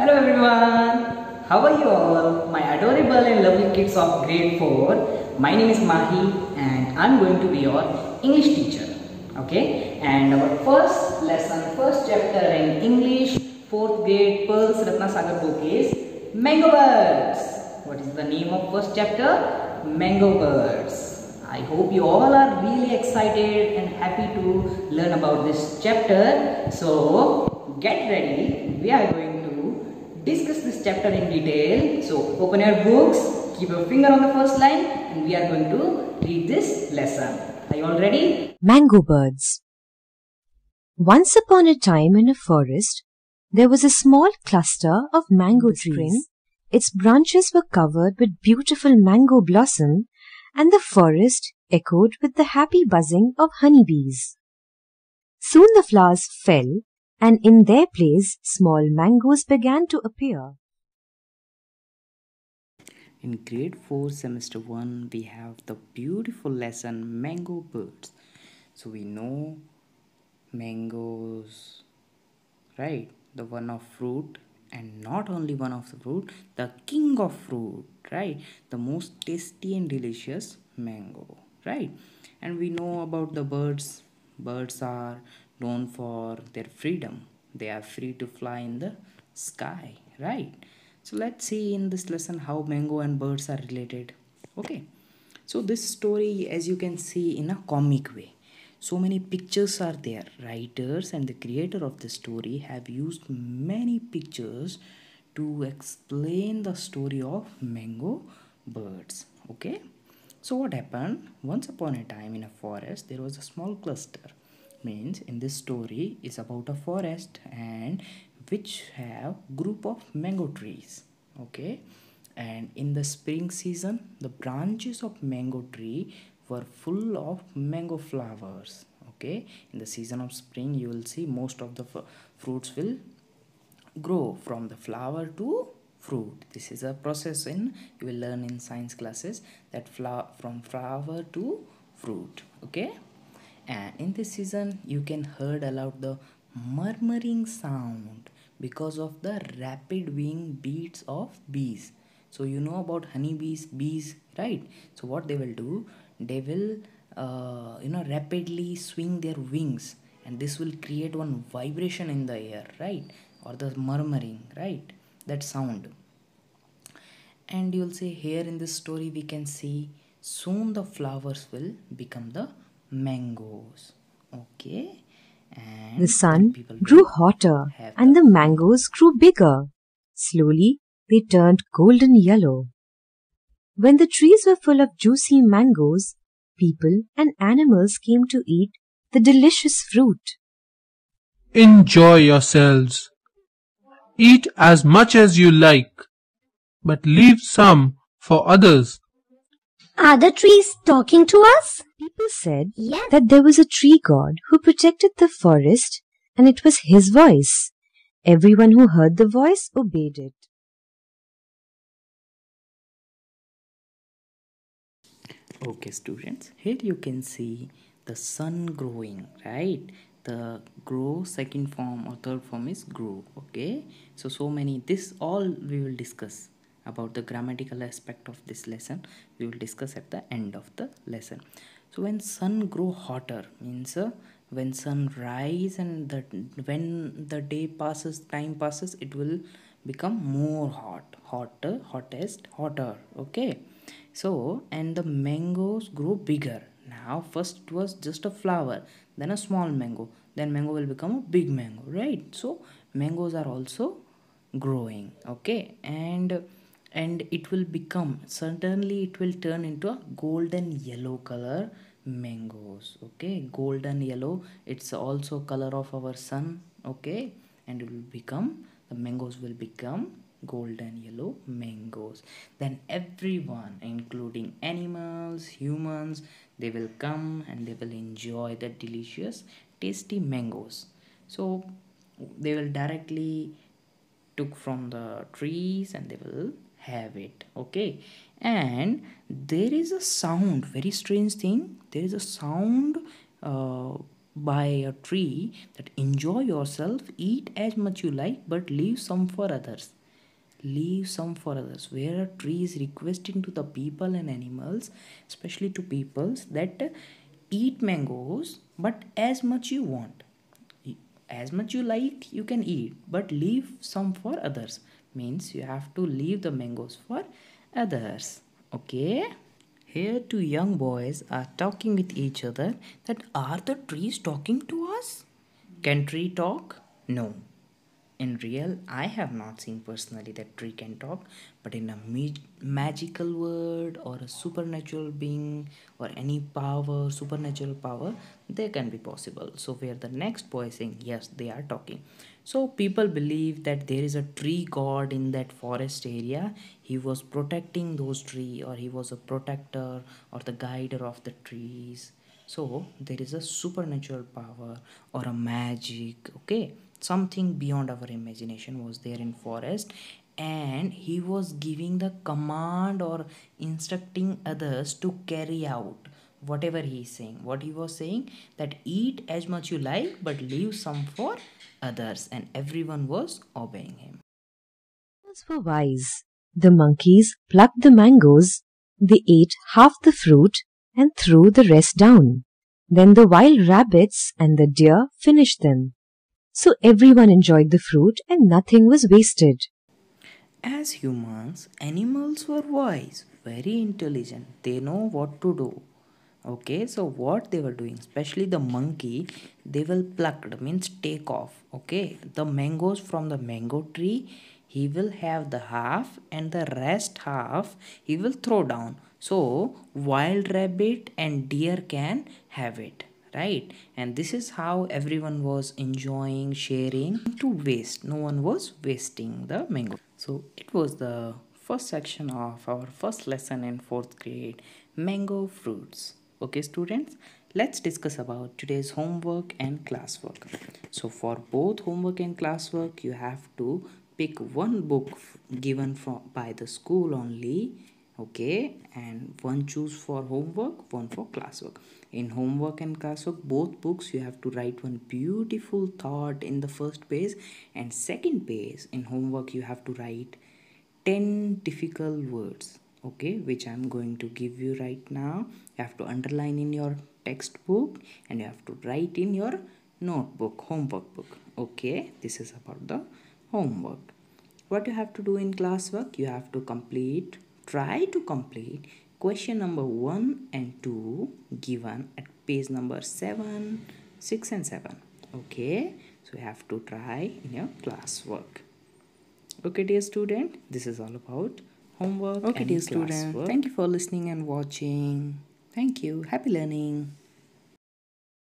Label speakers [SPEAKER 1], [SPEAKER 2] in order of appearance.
[SPEAKER 1] Hello everyone, how are you all? My adorable and lovely kids of grade 4. My name is Mahi and I'm going to be your English teacher. Okay, and our first lesson, first chapter in English 4th grade Pearls Ratnasagar book is Mango Birds. What is the name of first chapter? Mango Birds. I hope you all are really excited and happy to learn about this chapter. So get ready, we are going to discuss this chapter in detail. So open your books, keep your finger on the first line and we are going to read this lesson. Are you all ready?
[SPEAKER 2] Mango Birds. Once upon a time in a forest, there was a small cluster of mango trees. Its branches were covered with beautiful mango blossom, and the forest echoed with the happy buzzing of honeybees. Soon the flowers fell, and in their place small mangoes began to appear.
[SPEAKER 1] In grade 4 semester 1 we have the beautiful lesson Mango Birds. So we know mangoes, right? The one of fruit, and not only one of the fruit, the king of fruit, right? The most tasty and delicious mango, right? And we know about the birds. Birds are known for their freedom. They are free to fly in the sky, right? So let's see in this lesson how mango and birds are related. Okay, so this story, as you can see, in a comic way, so many pictures are there. Writers and the creator of the story have used many pictures to explain the story of mango birds. Okay, so what happened? Once upon a time in a forest there was a small cluster. Means in this story is about a forest and which have group of mango trees. Okay, and in the spring season the branches of mango tree were full of mango flowers. Okay, in the season of spring you will see most of the fruits will grow from the flower to fruit. This is a process in you will learn in science classes, that flower from flower to fruit. Okay, and in this season you can heard aloud the murmuring sound because of the rapid wing beats of bees. So you know about honeybees, bees, right? So what they will do, they will rapidly swing their wings, and this will create one vibration in the air, right? Or the murmuring, right? That sound. And you'll see here in this story we can see soon the flowers will become the mangoes. Okay, and
[SPEAKER 2] The
[SPEAKER 1] then
[SPEAKER 2] sun
[SPEAKER 1] people
[SPEAKER 2] grew
[SPEAKER 1] will
[SPEAKER 2] hotter,
[SPEAKER 1] have
[SPEAKER 2] and the mangoes grew bigger. Slowly they turned golden yellow. When the trees were full of juicy mangoes, people and animals came to eat the delicious fruit.
[SPEAKER 3] Enjoy yourselves. Eat as much as you like, but leave some for others.
[SPEAKER 4] Are the trees talking to us?
[SPEAKER 2] People said
[SPEAKER 4] Yes.
[SPEAKER 2] that there was a tree god who protected the forest, and it was his voice. Everyone who heard the voice obeyed it.
[SPEAKER 1] Okay, students, here you can see the sun growing, right? The grow second form or third form is grow. Okay, so many, this all we will discuss about the grammatical aspect of this lesson. We will discuss at the end of the lesson. So when sun grow hotter means when sun rise and when the day passes, time passes, it will become more hot, hotter, hottest, hotter. Okay, so and the mangoes grow bigger. Now first it was just a flower, then a small mango, then mango will become a big mango, right? So mangoes are also growing. Okay, and it will become, certainly it will turn into a golden yellow color mangoes. Okay, golden yellow, it's also color of our sun. Okay, and it will become, the mangoes will become golden yellow mangoes. Then everyone, including animals, humans, they will come and they will enjoy the delicious tasty mangoes. So they will directly took from the trees and they will have it. Okay, and there is a sound, very strange thing, there is a sound by a tree that enjoy yourself, eat as much you like, but leave some for others. Leave some for others. Where a tree is requesting to the people and animals, especially to peoples, that eat mangoes, but as much you want, as much you like you can eat, but leave some for others. Means you have to leave the mangoes for others. Okay. Here two young boys are talking with each other that are the trees talking to us? Can tree talk? No. In real, I have not seen personally that tree can talk, but in a magical world or a supernatural being or any power, supernatural power, they can be possible. So where the next boy is saying yes, they are talking. So people believe that there is a tree god in that forest area. He was protecting those trees, or he was a protector or the guider of the trees. So there is a supernatural power or a magic, okay, something beyond our imagination was there in forest, and he was giving the command or instructing others to carry out whatever he is saying. What he was saying, that eat as much you like but leave some for others, and everyone was obeying him.
[SPEAKER 2] Animals were wise. The monkeys plucked the mangoes, they ate half the fruit and threw the rest down. Then the wild rabbits and the deer finished them. So everyone enjoyed the fruit and nothing was wasted.
[SPEAKER 1] As humans, animals were wise, very intelligent. They know what to do. Okay, so what they were doing, especially the monkey, they will pluck, means take off. Okay, the mangoes from the mango tree, he will have the half, and the rest half he will throw down. So wild rabbit and deer can have it, right? And this is how everyone was enjoying, sharing to waste. No one was wasting the mango. So it was the first section of our first lesson in fourth grade, mango fruits. Okay, students, let's discuss about today's homework and classwork. So for both homework and classwork, you have to pick one book given from by the school only. Okay, and one choose for homework, one for classwork. In homework and classwork, both books, you have to write one beautiful thought in the first page, and second page in homework you have to write 10 difficult words, okay, which I'm going to give you right now. You have to underline in your textbook, and you have to write in your notebook, homework book. Okay, this is about the homework. What you have to do in classwork, you have to try to complete question number 1 and 2 given at page number 7, 6 and 7. Okay, so you have to try in your classwork. Okay, dear student, this is all about homework. Okay, dear student, thank you for listening and watching. Thank you. Happy learning.